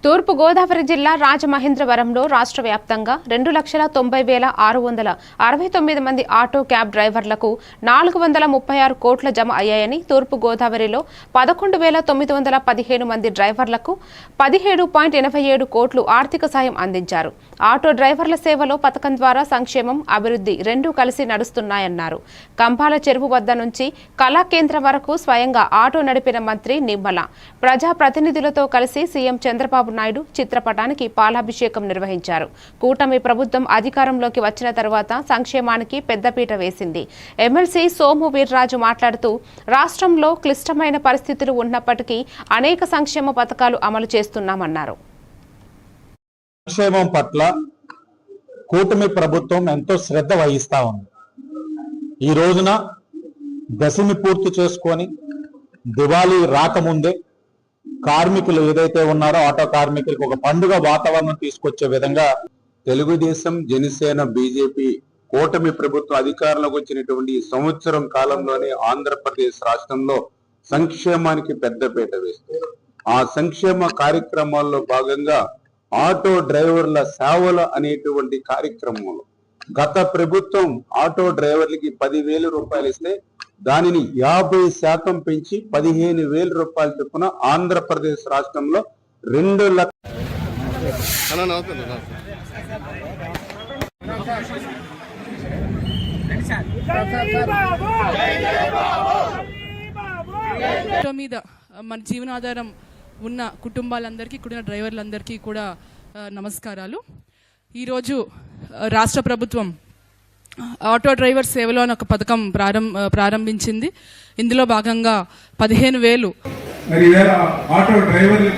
తూర్పు గోదావరి జిల్లా రాజమహేంద్రవరంలో రాష్ట్ర వ్యాప్తంగా 2,90,669 మంది ఆటో క్యాబ్ డ్రైవర్లకు 436 కోట్ల జమ అయ్యాయని, తూర్పు గోదావరిలో 11,915 మంది డ్రైవర్లకు 17.87 కోట్లు ఆర్థిక సాయం అందించారు. ఆటో డ్రైవర్ల సేవలో పథకం ద్వారా సంక్షేమం, అభివృద్ధి రెండూ కలిసి నడుస్తున్నాయన్నారు. కంపాల చెరువు వద్ద నుంచి కళాకేంద్రం వరకు స్వయంగా ఆటో నడిపిన మంత్రి నిమ్మల ప్రజాప్రతినిధులతో కలిసి సీఎం చంద్రబాబు నాయుడు చిత్రపటానికి పాలాభిషేకం నిర్వహించారు. కూటమి ప్రభుత్వం అధికారంలోకి వచ్చిన తరువాత సంక్షేమానికి పెద్దపీట వేసింది. ఎమ్మెల్సీ సోము వీర్రాజు మాట్లాడుతూ, రాష్ట్రంలో క్లిష్టమైన పరిస్థితులు ఉన్నప్పటికీ అనేక సంక్షేమ పథకాలు అమలు చేస్తున్నామన్నారు. సంక్షేమం పట్ల కూటమి ప్రభుత్వం ఎంతో శ్రద్ధ వహిస్తా ఉంది. ఈ రోజున దశమి పూర్తి చేసుకొని దివాళీ రాకముందే కార్మికులు ఏదైతే ఉన్నారో ఆటో కార్మికులకు ఒక పండుగ వాతావరణం తీసుకొచ్చే విధంగా తెలుగుదేశం, జనసేన, బీజేపీ కూటమి ప్రభుత్వం అధికారంలోకి వచ్చినటువంటి ఈ సంవత్సరం కాలంలోనే ఆంధ్రప్రదేశ్ రాష్ట్రంలో సంక్షేమానికి పెద్దపీట వేస్తుంది. ఆ సంక్షేమ కార్యక్రమాల్లో భాగంగా ఆటో డ్రైవర్ల సేవలు అనేటువంటి కార్యక్రమంలో గత ప్రభుత్వం ఆటో డ్రైవర్లకి 10,000 రూపాయలు ఇస్తే దానిని 50% పెంచి 15,000 రూపాయల చొప్పున ఆంధ్రప్రదేశ్ రాష్ట్రంలో 2 మీద మన జీవనాధారం ఉన్న కుటుంబాలందరికీ, కుటుంబ డ్రైవర్లందరికీ కూడా నమస్కారాలు. ఈరోజు రాష్ట్ర ప్రభుత్వం ఆటో డ్రైవర్ సేవలో అని ఒక పథకం ప్రారంభించింది. ఇందులో భాగంగా 15,000 ఆటో డ్రైవర్లు